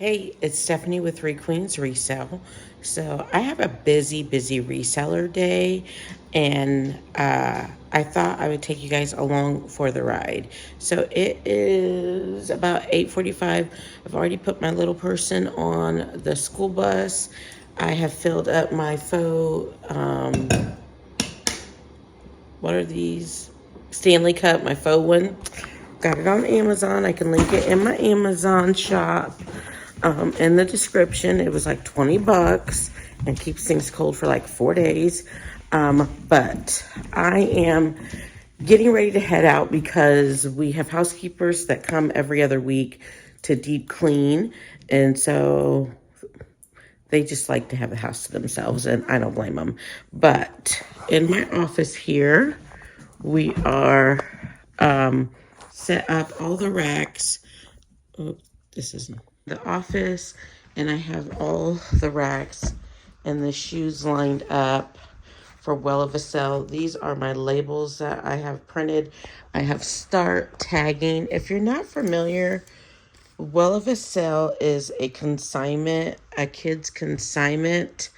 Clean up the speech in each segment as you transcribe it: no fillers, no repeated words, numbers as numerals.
Hey, it's Stephanie with Three Queens Resell. So I have a busy reseller day, and I thought I would take you guys along for the ride. So it is about 8:45. I've already put my little person on the school bus. I have filled up my faux, what are these? Stanley Cup, my faux one. Got it on Amazon. I can link it in my Amazon shop. In the description, it was like 20 bucks and keeps things cold for like 4 days. But I am getting ready to head out because we have housekeepers that come every other week to deep clean. And so they just like to have the house to themselves, and I don't blame them. But in my office here, we are set up all the racks. Oh, this isn't the office, and I have all the racks and the shoes lined up for Well of a Sell. These are my labels that I have printed. I have start tagging. If you're not familiar, Well of a Sell is a consignment, a kid's consignment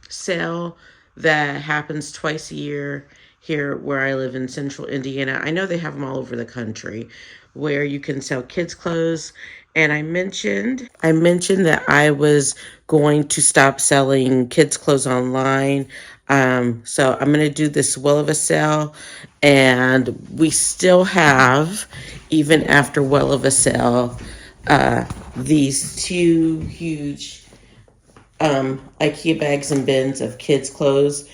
sale that happens twice a year here where I live in central Indiana. I know they have them all over the country where you can sell kids clothes. And I mentioned that I was going to stop selling kids clothes online. So I'm going to do this Well of a Sale, and we still have, even after Well of a Sale, these two huge IKEA bags and bins of kids' clothes,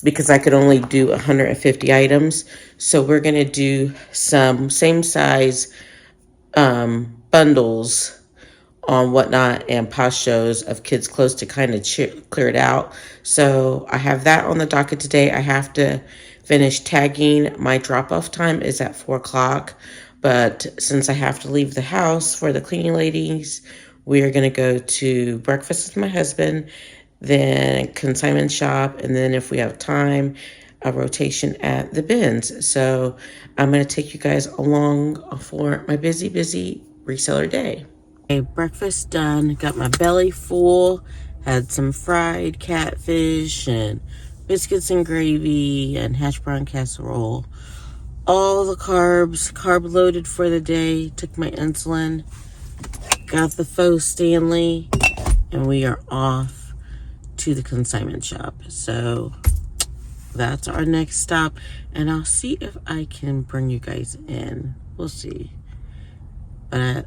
because I could only do 150 items. So we're going to do some same size bundles on Whatnot and Posh Shows of kids' clothes to kind of clear it out. So I have that on the docket today. I have to finish tagging. My drop-off time is at 4 o'clock. But since I have to leave the house for the cleaning ladies, we are going to go to breakfast with my husband, then consignment shop, and then if we have time, a rotation at the bins. So I'm going to take you guys along for my busy reseller day. Okay, breakfast done. Got my belly full. Had some fried catfish and biscuits and gravy and hash brown casserole. All the carb loaded for the day. Took my insulin. Got the faux Stanley, and we are off to the consignment shop. So that's our next stop, and I'll see if I can bring you guys in. We'll see. But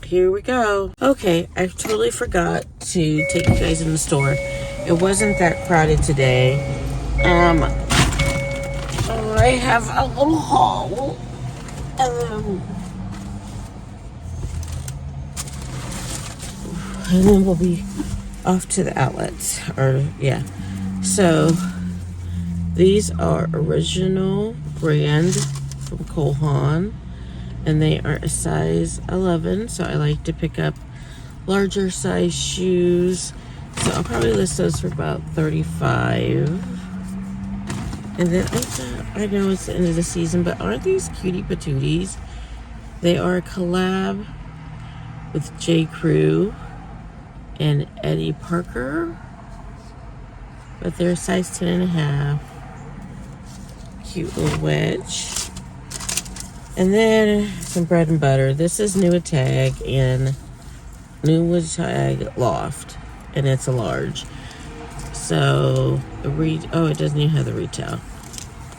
here we go. Okay, I totally forgot to take you guys in the store. It wasn't that crowded today. I have a little haul. And then we'll be off to the outlets. So these are original brand from Cole Haan, and they are a size 11. So I like to pick up larger size shoes. So I'll probably list those for about $35. And then I know it's the end of the season, but aren't these cutie patooties? They are a collab with J. Crew and Eddie Parker, but they're size 10.5. Cute little wedge. And then some bread and butter. This is New Tag Loft, and it's a large. So it doesn't even have the retail.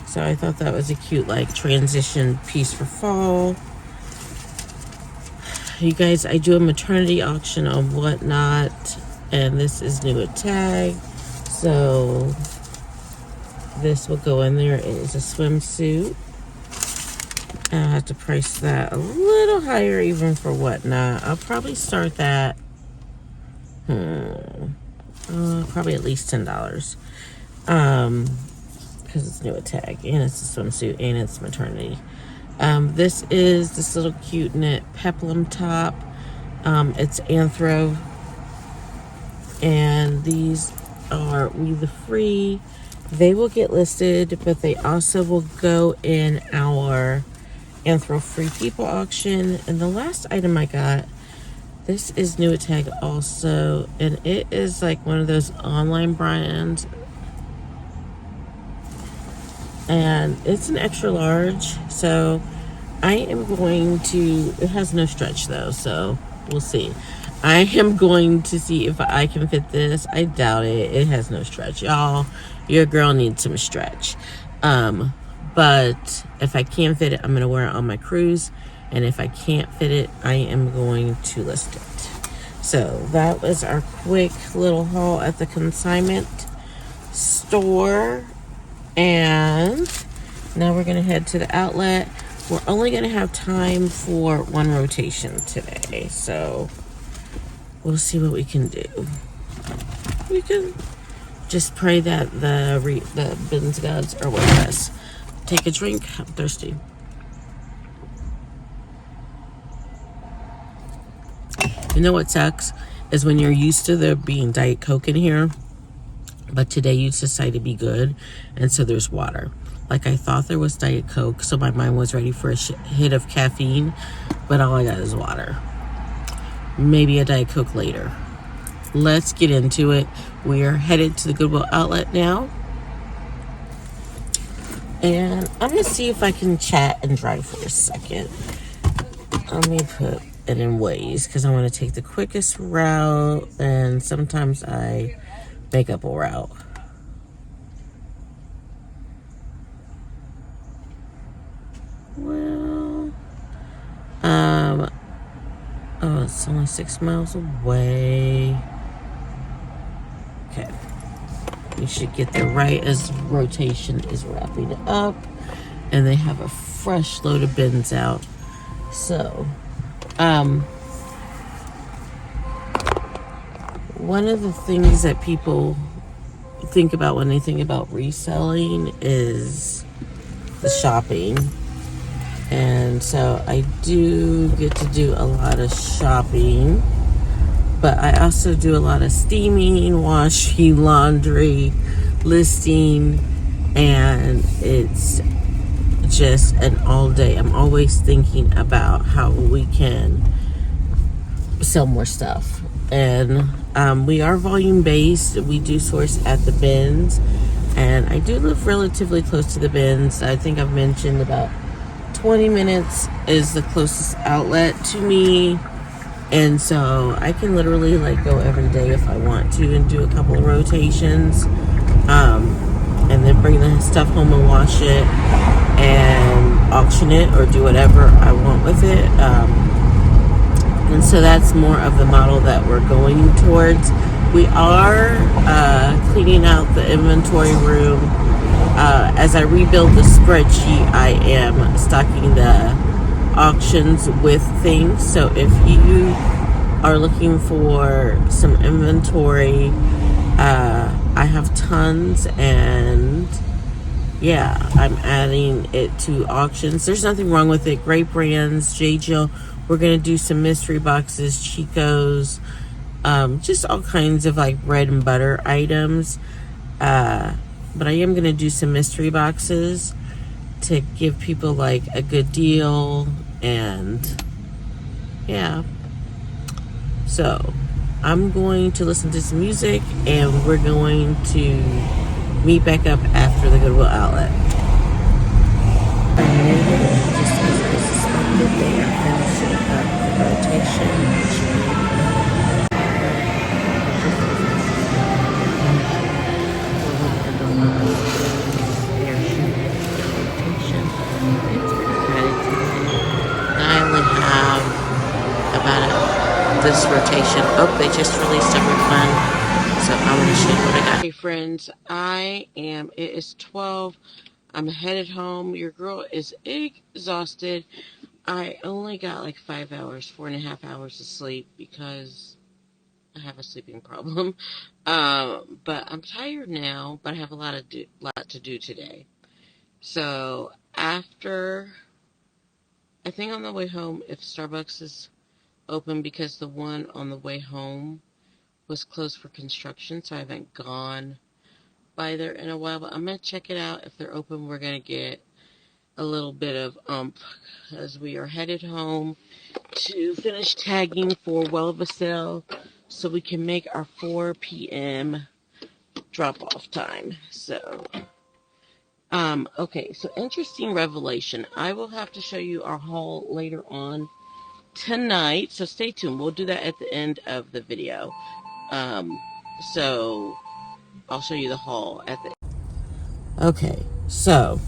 So I thought that was a cute like transition piece for fall. You guys, I do a maternity auction on Whatnot, and this is New Tag. So this will go in there. It is a swimsuit. And I have to price that a little higher even for Whatnot. I'll probably start that probably at least $10. Because it's New Tag, and it's a swimsuit, and it's maternity. This is this little cute knit peplum top. It's Anthro, and these are We the Free. They will get listed, but they also will go in our Anthro Free People auction. And the last item I got This is New Tag also, and it is like one of those online brands, and it's an extra large. So I am going to, it has no stretch though, so we'll see. I am going to see if I can fit this. I doubt it. It has no stretch, y'all. Your girl needs some stretch. But if I can fit it, I'm going to wear it on my cruise. And if I can't fit it, I am going to list it. So that was our quick little haul at the consignment store. And now we're going to head to the outlet. We're only going to have time for one rotation today. So we'll see what we can do. We can just pray that the bins gods are with us. Take a drink. I'm thirsty. You know what sucks is when you're used to there being Diet Coke in here, but today you decide to be good, and so there's water. Like, I thought there was Diet Coke, so my mind was ready for a hit of caffeine, but all I got is water. Maybe a Diet Coke later. Let's get into it. We are headed to the Goodwill outlet now, and I'm gonna see if I can chat and drive for a second. Let me put it in Waze because I want to take the quickest route, and sometimes I make up a route. Well, oh, it's only 6 miles away. Okay, we should get there right as rotation is wrapping up, and they have a fresh load of bins out. So, one of the things that people think about when they think about reselling is the shopping. And so I do get to do a lot of shopping, but I also do a lot of steaming, washing, laundry, listing, and it's just an all day. I'm always thinking about how we can sell more stuff. And we are volume based. We do source at the bins, and I do live relatively close to the bins. I think I've mentioned about 20 minutes is the closest outlet to me, and so I can literally like go every day if I want to and do a couple of rotations, and then bring the stuff home and wash it and auction it or do whatever I want with it. And so that's more of the model that we're going towards. We are cleaning out the inventory room. As I rebuild the spreadsheet, I am stocking the auctions with things. So if you are looking for some inventory, I have tons, and yeah, I'm adding it to auctions. There's nothing wrong with it. Great brands, J. Jill. We're going to do some mystery boxes, Chico's, just all kinds of like bread and butter items. But I am going to do some mystery boxes to give people like a good deal, and yeah. So I'm going to listen to some music, and we're going to meet back up after the Goodwill outlet. Just as I suspected, they are finishing up the rotation. This rotation. Oh, they just released a refund, so I'm going to show you what I got. Hey friends, it is 12. I'm headed home. Your girl is exhausted. I only got like 5 hours, 4.5 hours of sleep because I have a sleeping problem. But I'm tired now, but I have a lot to do today. So after, I think on the way home, if Starbucks is open, because the one on the way home was closed for construction, so I haven't gone by there in a while, but I'm going to check it out. If they're open, we're going to get a little bit of as we are headed home to finish tagging for Well of a Sale so we can make our 4 p.m. drop off time. So okay, so interesting revelation. I will have to show you our haul later on tonight, so stay tuned. We'll do that at the end of the video. So I'll show you the haul at the Okay, so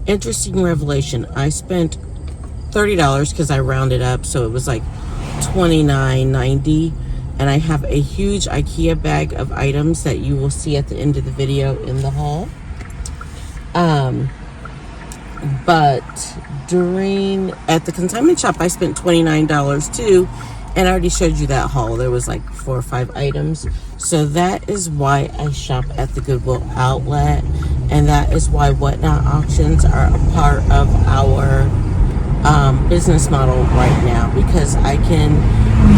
interesting revelation. I spent $30 because I rounded up, so it was like $29.90, and I have a huge IKEA bag of items that you will see at the end of the video in the haul. But at the consignment shop, I spent $29 too, and I already showed you that haul. There was like 4 or 5 items. So that is why I shop at the Goodwill outlet, and that is why Whatnot auctions are a part of our business model right now, because I can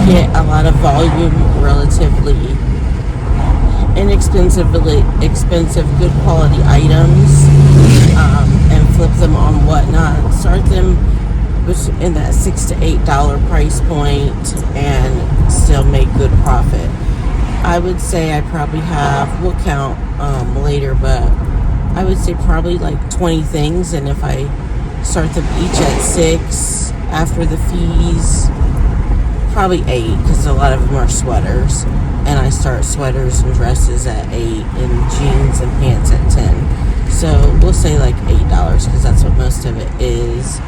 get a lot of volume relatively inexpensively expensive good quality items, and flip them on Whatnot, start them in that $6 to $8 price point and still make good profit. I would say I probably have, we'll count later, but I would say probably like 20 things, and if I start them each at 6 after the fees, probably 8, because a lot of them are sweaters, and I start sweaters and dresses at 8 and jeans and pants at 10. So we'll say like $8, because that's what most of it is.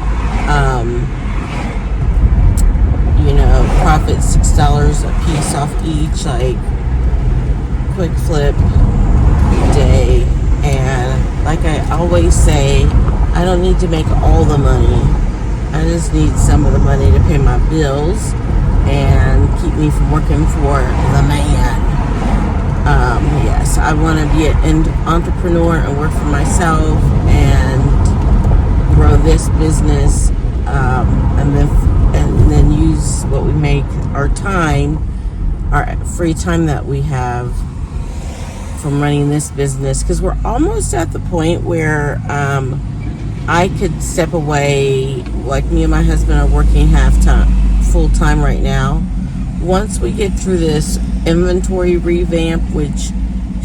Profit $6 a piece off each, like quick flip day. And like I always say, I don't need to make all the money. I just need some of the money to pay my bills and keep me from working for the man. Yes, I want to be an entrepreneur and work for myself and grow this business, and then use what we make, our time, our free time that we have from running this business, because we're almost at the point where I could step away. Like, me and my husband are working full time right now. Once we get through this inventory revamp, which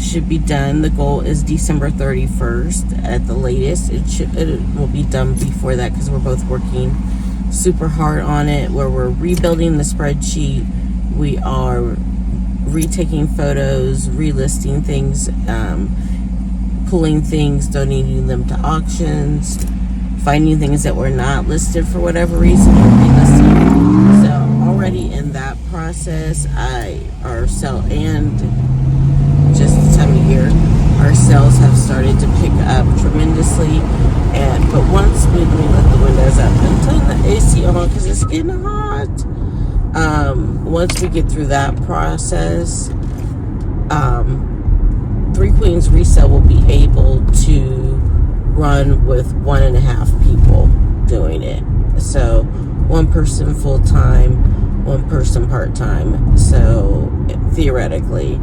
should be done, the goal is December 31st at the latest. It will be done before that, because we're both working super hard on it, where we're rebuilding the spreadsheet. We are retaking photos, relisting things, pulling things, donating them to auctions, finding things that were not listed for whatever reason, relisting. So already in that process, and just the time of year, our sales have started to pick up tremendously. But once let me let the windows up and turn the AC on, because it's getting hot. Once we get through that process, Three Queens Resell will be able to run with 1.5 people doing it. So 1 person full-time, 1 person part-time. So theoretically,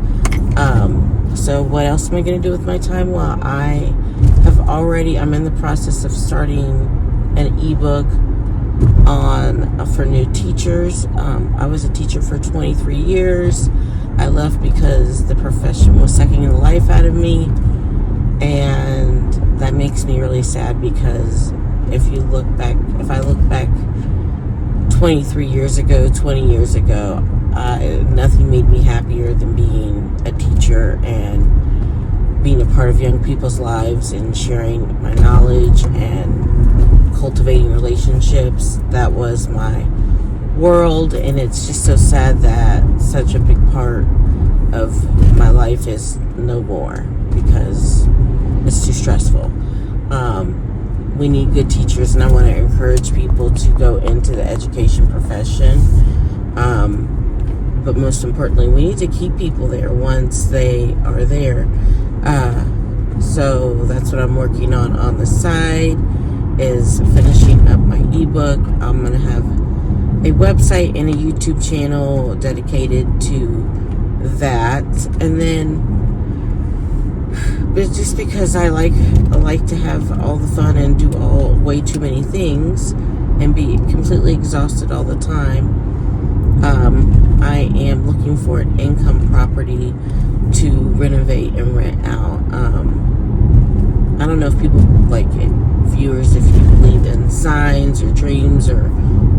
so what else am I going to do with my time? Well, I'm in the process of starting an ebook for new teachers. I was a teacher for 23 years. I left because the profession was sucking the life out of me, and that makes me really sad, because if I look back 23 years ago, 20 years ago, nothing made me happier than being a teacher and being a part of young people's lives and sharing my knowledge and cultivating relationships. That was my world, and it's just so sad that such a big part of my life is no more, because it's too stressful. We need good teachers, and I want to encourage people to go into the education profession. But most importantly, we need to keep people there once they are there. So that's what I'm working on the side, is finishing up my ebook. I'm going to have a website and a YouTube channel dedicated to that. And then But just because I like to have all the fun and do way too many things and be completely exhausted all the time, I am looking for an income property to renovate and rent out. I don't know if people, like viewers, if you believe in signs or dreams or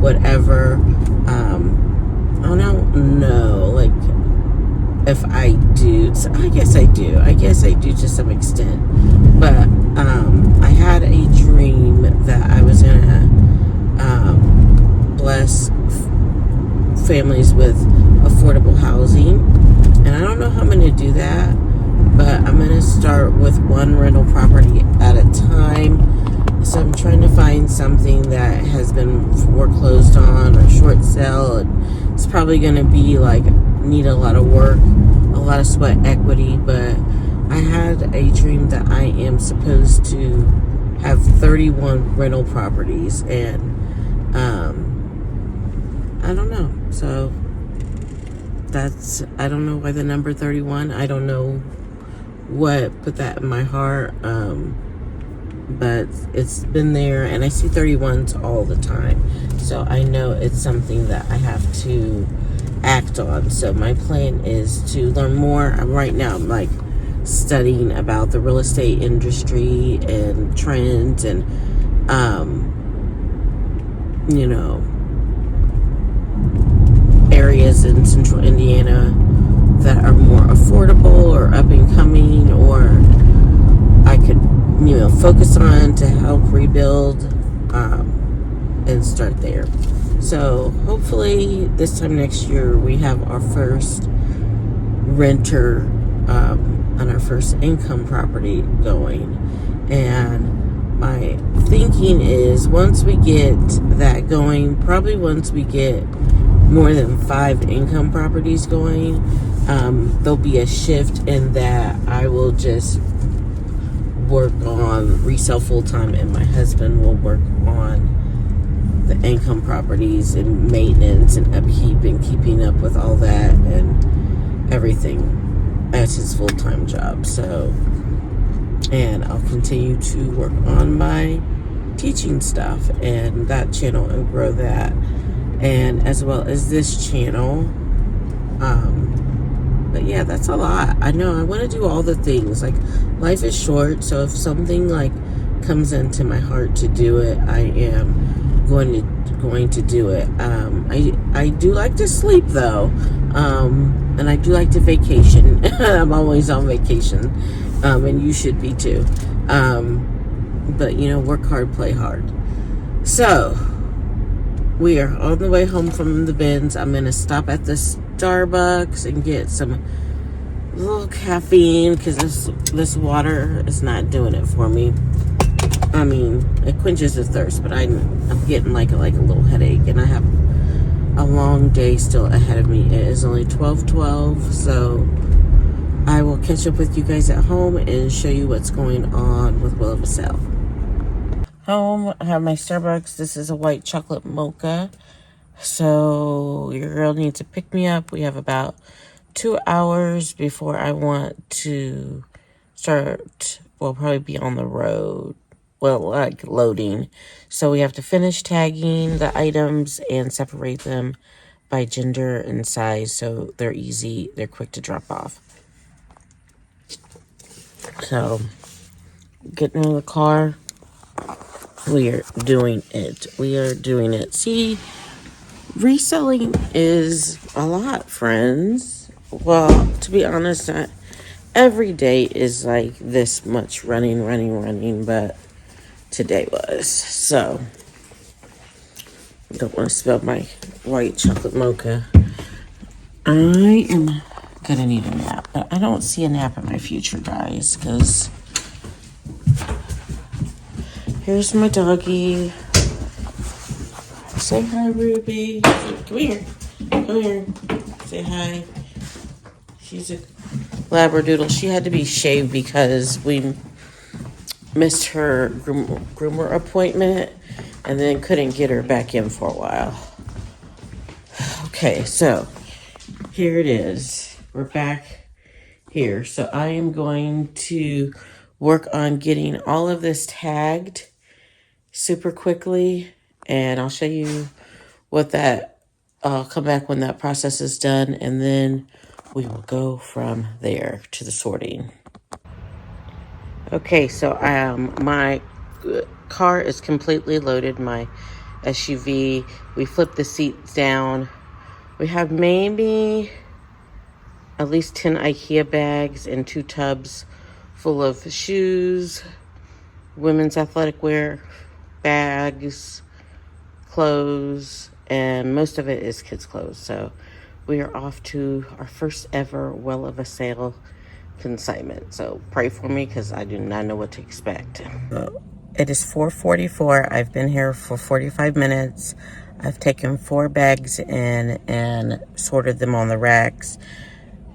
whatever. I don't know, like, if I do. So I guess I do. To some extent. But I had a dream that I was gonna bless families with affordable housing, and I don't know how I'm gonna do that, but I'm gonna start with one rental property at a time. So I'm trying to find something that has been foreclosed on or short sale, and it's probably gonna be like need a lot of work, a lot of sweat equity. But I had a dream that I am supposed to have 31 rental properties, and I don't know. So I don't know why the number 31. I don't know what put that in my heart. But it's been there, and I see 31s all the time. So I know it's something that I have to act on. So my plan is to learn more. Right now I'm like studying about the real estate industry and trends, and areas in central Indiana that are more affordable or up and coming, or I could focus on to help rebuild, and start there. So hopefully this time next year we have our first renter, and our first income property going. And my thinking is, once we get that going, probably once we get more than 5 income properties going, there'll be a shift in that I will just work on resell full-time, and my husband will work on the income properties and maintenance and upkeep and keeping up with all that and everything as his full-time job. So, and I'll continue to work on my teaching stuff and that channel and grow that, and as well as this channel. But yeah, that's a lot. I know I want to do all the things. Like, life is short, so if something like comes into my heart to do it, I am going to do it. I do like to sleep though, and I do like to vacation. I'm always on vacation, and you should be too. But work hard, play hard. So we are on the way home from the bins. I'm gonna stop at the Starbucks and get some little caffeine, because this water is not doing it for me. I mean, it quenches the thirst, but I'm getting like a little headache, and I have a long day still ahead of me. It is only 12:12, so I will catch up with you guys at home and show you what's going on with Will of a Sale. Home, I have my Starbucks. This is a white chocolate mocha. So your girl needs to pick me up. We have about 2 hours before I want to start. We'll probably be on the road. Well, like loading. So we have to finish tagging the items and separate them by gender and size, so they're easy. They're quick to drop off. So getting in the car. We are doing it. See, reselling is a lot, friends. Well, to be honest, every day is like this much running, but today was. So, I don't want to spill my white chocolate mocha. I am gonna need a nap, but I don't see a nap in my future, guys, because here's my doggy. Say hi, Ruby. Come here. Say hi. She's a Labradoodle. She had to be shaved because we missed her groomer appointment and then couldn't get her back in for a while. Okay, so here it is. We're back here. So I am going to work on getting all of this tagged super quickly, and I'll show you what that, I'll come back when that process is done, and then we will go from there to the sorting. Okay, so my car is completely loaded, my SUV. We flipped the seats down. We have maybe at least 10 IKEA bags and 2 tubs full of shoes, women's athletic wear, bags, clothes, and most of it is kids' clothes. So we are off to our first ever well of a sale consignment. So pray for me because I do not know what to expect. It is 4:44. I've been here for 45 minutes. I've taken 4 bags in and sorted them on the racks,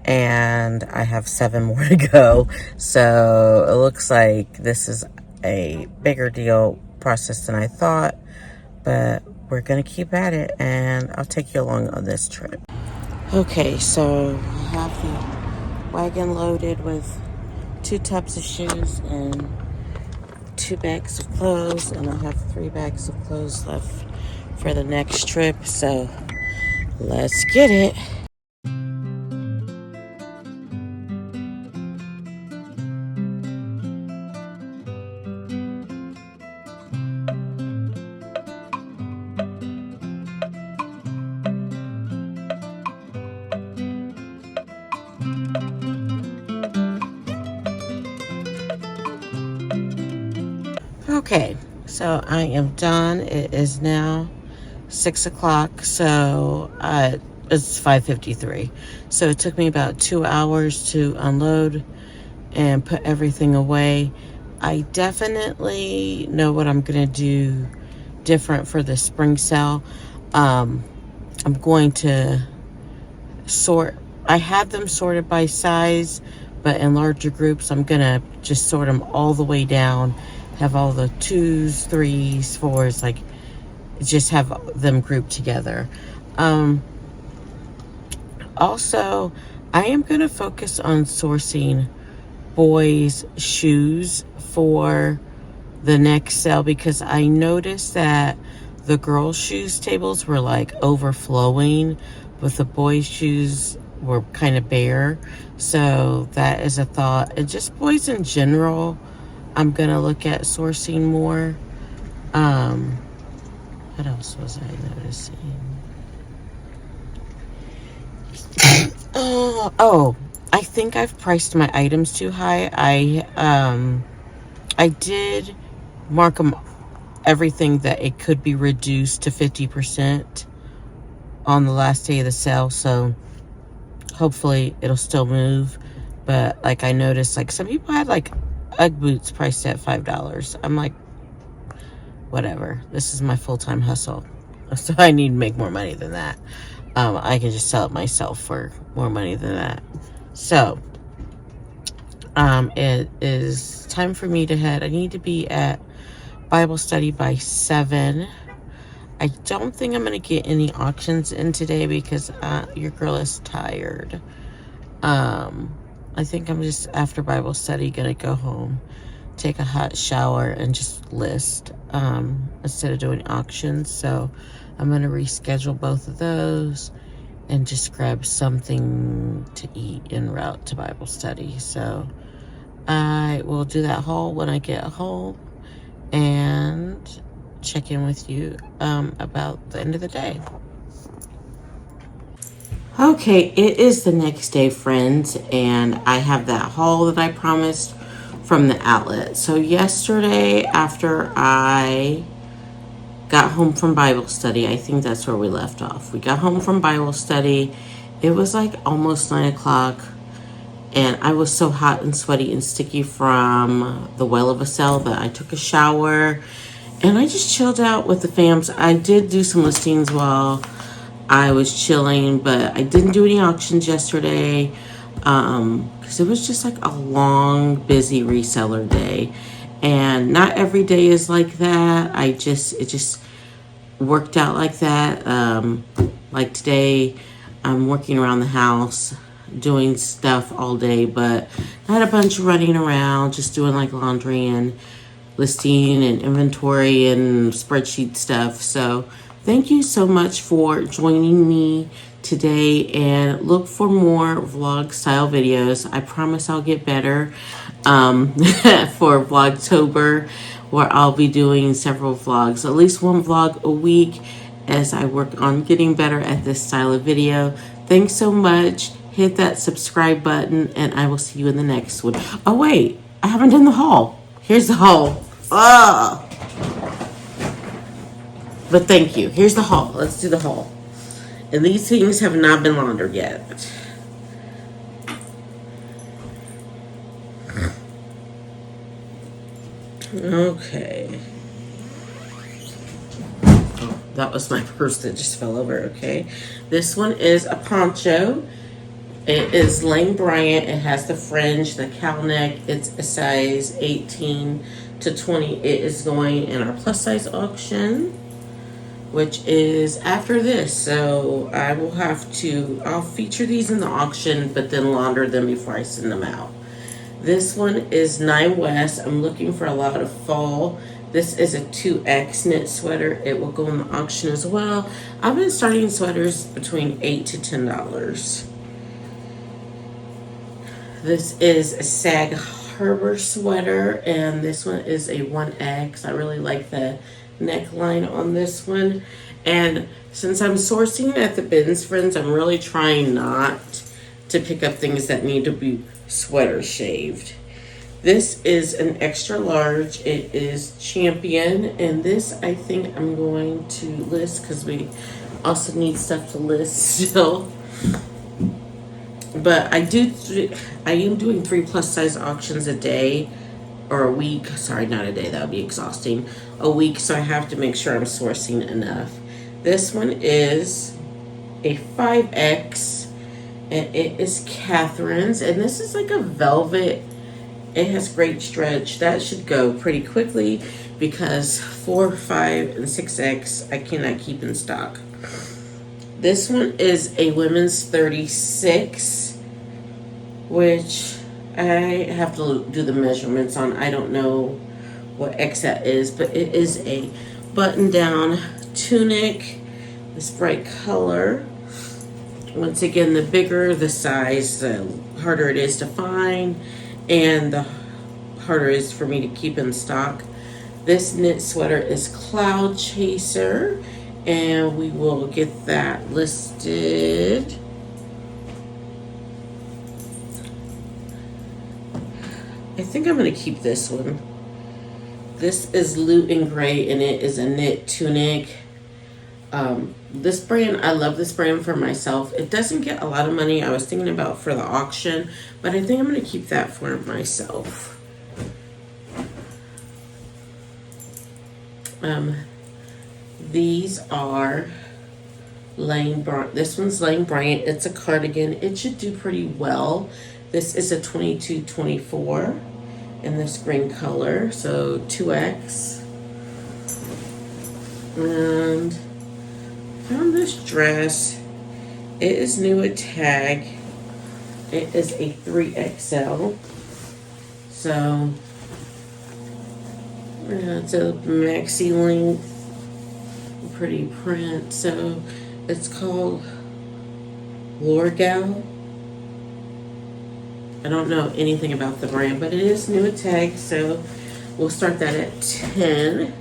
and I have 7 more to go. So it looks like this is a bigger deal process than I thought, but we're gonna keep at it, and I'll take you along on this trip. Okay, so I have the wagon loaded with 2 tubs of shoes and 2 bags of clothes, and I have 3 bags of clothes left for the next trip, so let's get it. Okay, so I am done. It is now 6 o'clock, so it's 5:53. So it took me about 2 hours to unload and put everything away. I definitely know what I'm gonna do different for the spring sale. I'm going to sort, I had them sorted by size, but in larger groups, I'm gonna just sort them all the way down, have all the 2s, 3s, 4s, like just have them grouped together. Also, I am gonna focus on sourcing boys' shoes for the next sale because I noticed that the girls' shoes tables were like overflowing, but the boys' shoes were kind of bare. So that is a thought. And just boys in general, I'm gonna look at sourcing more. What else was I noticing? Oh, I think I've priced my items too high. I did mark them, everything that it could be reduced to 50% on the last day of the sale, so hopefully it'll still move. But like I noticed, like some people had like UGG boots priced at $5. I'm like, whatever. This is my full-time hustle, so I need to make more money than that. I can just sell it myself for more money than that. So it is time for me to head. I need to be at Bible study by 7. I don't think I'm going to get any auctions in today because your girl is tired. I think I'm just, after Bible study, going to go home, take a hot shower, and just list instead of doing auctions. So I'm going to reschedule both of those and just grab something to eat en route to Bible study. So I will do that haul when I get home and check in with you about the end of the day. Okay, it is the next day, friends, and I have that haul that I promised from the outlet. So yesterday, after I got home from Bible study, I think that's where we left off. We got home from Bible study. It was like almost 9 o'clock, and I was so hot and sweaty and sticky from the well of a cell that I took a shower, and I just chilled out with the fams. I did do some listings while I was chilling, but I didn't do any auctions yesterday because it was just like a long, busy reseller day. And not every day is like that. It just worked out like that. Like today, I'm working around the house. doing stuff all day, but I had a bunch of running around, just doing like laundry and listing and inventory and spreadsheet stuff. So thank you so much for joining me today, and look for more vlog style videos. I promise I'll get better for Vlogtober, where I'll be doing several vlogs, at least one vlog a week, as I work on getting better at this style of video. Thanks so much. Hit that subscribe button, and I will see you in the next one. Oh wait, I haven't done the haul. Here's the haul. Oh, but thank you. Here's the haul. Let's do the haul. And these things have not been laundered yet. Okay. Oh, that was my purse that just fell over. Okay. This one is a poncho. It is Lane Bryant. It has the fringe, the cowl neck. It's a size 18 to 20. It is going in our plus size auction, which is after this. So I will have to, I'll feature these in the auction, but then launder them before I send them out. This one is 9 West. I'm looking for a lot of fall. This is a 2X knit sweater. It will go in the auction as well. I've been starting sweaters between $8 to $10. This is a Sag Harbor sweater, and this one is a 1X. I really like the neckline on this one. And since I'm sourcing at the bins, friends, I'm really trying not to pick up things that need to be sweater shaved. This is an extra large. It is Champion, and this I think I'm going to list because we also need stuff to list still. But I am doing 3 plus size auctions a day, or a week. Sorry, not a day. That would be exhausting. A week, so I have to make sure I'm sourcing enough. This one is a 5X, and it is Catherine's, and this is like a velvet. It has great stretch. That should go pretty quickly because 4, 5, and 6X I cannot keep in stock. This one is a women's 36, which I have to do the measurements on. I don't know what X that is, but it is a button-down tunic, this bright color. Once again, the bigger the size, the harder it is to find, and the harder it is for me to keep in stock. This knit sweater is Cloud Chaser, and we will get that listed. I think I'm going to keep this one. This is Loot and Gray, and it is a knit tunic. This brand, I love this brand for myself. It doesn't get a lot of money. I was thinking about for the auction, but I think I'm going to keep that for myself. These are Lane Bryant. This one's Lane Bryant. It's a cardigan. It should do pretty well. This is a 22-24 in this green color, so 2X. And found this dress. It is new at Tag. It is a 3XL. So it's a maxi length, pretty print. So it's called Lorgal. I don't know anything about the brand, but it is new at Tag, so we'll start that at 10.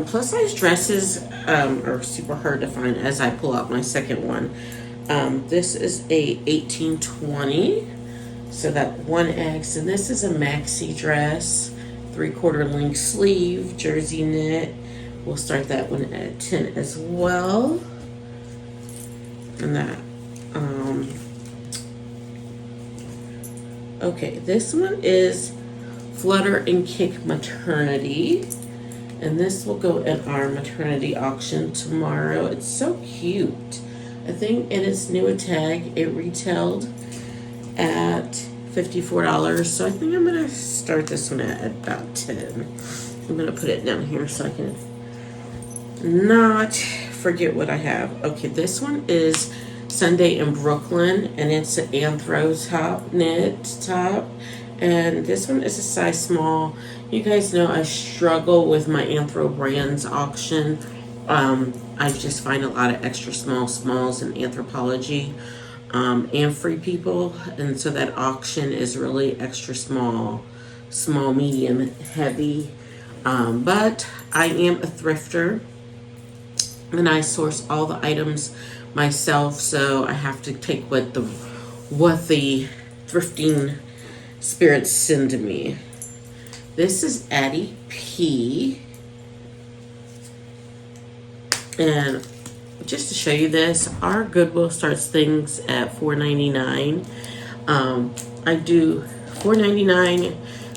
Plus size dresses are super hard to find as I pull out my second one. This is a 18-20, so that 1X, and this is a maxi dress, 3/4 length sleeve, jersey knit. We'll start that one at 10 as well. And that, okay, this one is Flutter and Kick Maternity. And this will go in our maternity auction tomorrow. It's so cute. I think it is new at Tag. It retailed at $54. So I think I'm going to start this one at about 10. I'm going to put it down here so I can not forget what I have. Okay, this one is Sunday in Brooklyn, and it's an anthro top, knit top. And this one is a size small. You guys know I struggle with my Anthro Brands auction. I just find a lot of extra smalls in Anthropology and Free People. And so that auction is really extra small, medium, heavy. But I am a thrifter and I source all the items myself. So I have to take what the thrifting spirits send to me. This is Addie P. And just to show you this, our Goodwill starts things at $4.99. I do $4.99,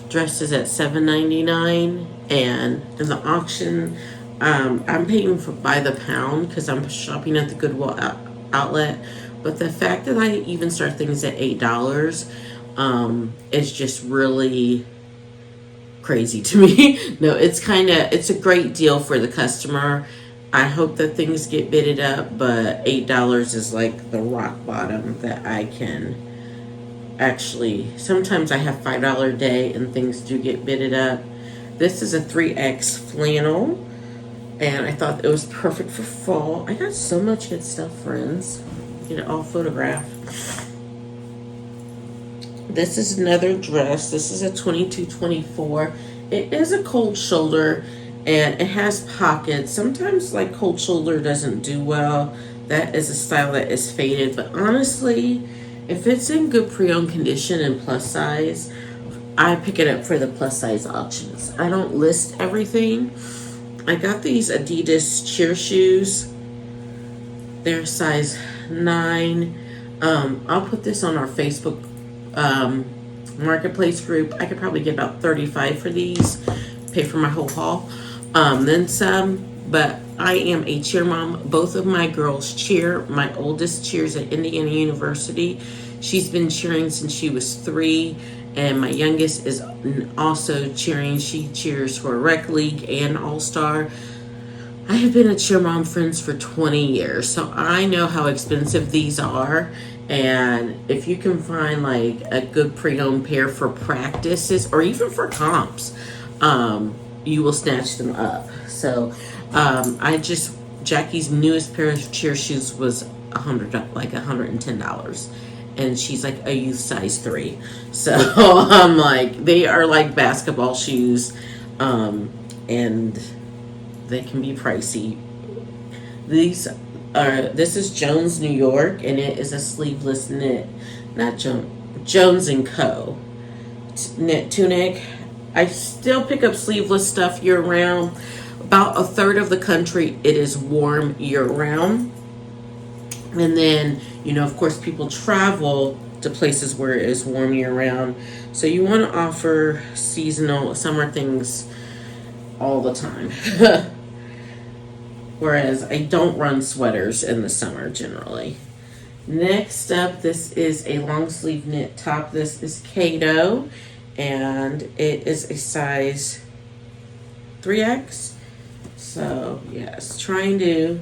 dresses at $7.99, and in the auction, I'm paying by the pound because I'm shopping at the Goodwill outlet. But the fact that I even start things at $8 is just really crazy to me. No, it's a great deal for the customer. I hope that things get bidded up, but $8 is like the rock bottom that I can actually. Sometimes I have $5 a day and things do get bidded up. This is a 3X flannel, and I thought it was perfect for fall. I got so much good stuff, friends. Get it all photographed. This is another dress. This is a 22-24. It is a cold shoulder and it has pockets. Sometimes like cold shoulder doesn't do well. That is a style that is faded. But honestly, if it's in good pre-owned condition and plus size, I pick it up for the plus size auctions. I don't list everything. I got these Adidas cheer shoes. They're size 9. I'll put this on our Facebook marketplace group. I could probably get about 35 for these, pay for my whole haul, then some. But I am a cheer mom. Both of my girls cheer. My oldest cheers at Indiana University. She's been cheering since she was 3, and my youngest is also cheering. She cheers for Rec League and All-Star. I have been a cheer mom, friends, for 20 years, so I know how expensive these are. And if you can find like a good pre-owned pair for practices or even for comps, you will snatch them up. So Jackie's newest pair of cheer shoes was $110, and she's like a youth size 3. So I'm like, they are like basketball shoes, and they can be pricey. This is Jones, New York, and it is a sleeveless knit, not Jones and Co. knit tunic. I still pick up sleeveless stuff year round. About a third of the country, it is warm year round. And then, of course, people travel to places where it is warm year round. So you want to offer seasonal summer things all the time. Whereas I don't run sweaters in the summer generally. Next up, this is a long sleeve knit top. This is Kato, and it is a size 3X. So yes, trying to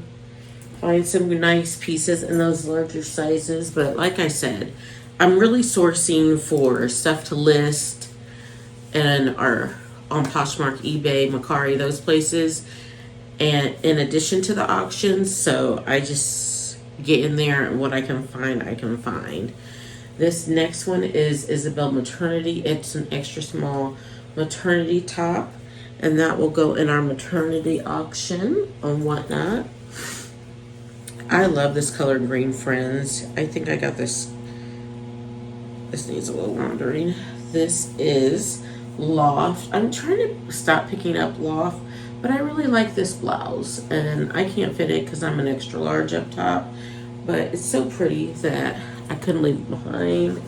find some nice pieces in those larger sizes. But like I said, I'm really sourcing for stuff to list and are on Poshmark, eBay, Mercari, those places. And in addition to the auctions, so I just get in there and what I can find. This next one is Isabel Maternity. It's an extra small maternity top, and that will go in our maternity auction on Whatnot. I love this color green, friends. I think I got this. This needs a little laundering. This is Loft. I'm trying to stop picking up Loft, but I really like this blouse, and I can't fit it because I'm an extra large up top, but it's so pretty that I couldn't leave it behind.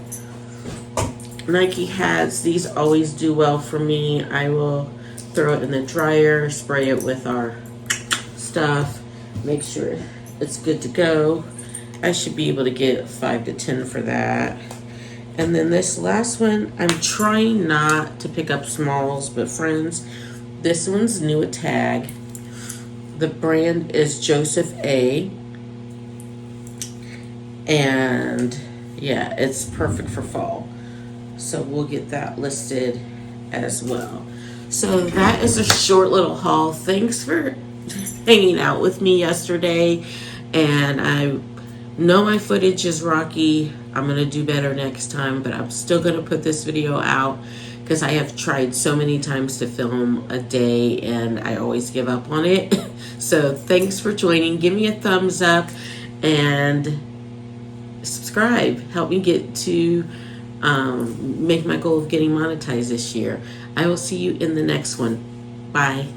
Nike hats, these always do well for me. I will throw it in the dryer, spray it with our stuff, make sure it's good to go. I should be able to get 5 to 10 for that. And then this last one, I'm trying not to pick up smalls, but friends, this one's new at Tag. The brand is Joseph A. And yeah, it's perfect for fall. So we'll get that listed as well. So that is a short little haul. Thanks for hanging out with me yesterday. And I know my footage is rocky. I'm going to do better next time, but I'm still going to put this video out because I have tried so many times to film a day and I always give up on it. So thanks for joining. Give me a thumbs up and subscribe. Help me get to make my goal of getting monetized this year. I will see you in the next one. Bye.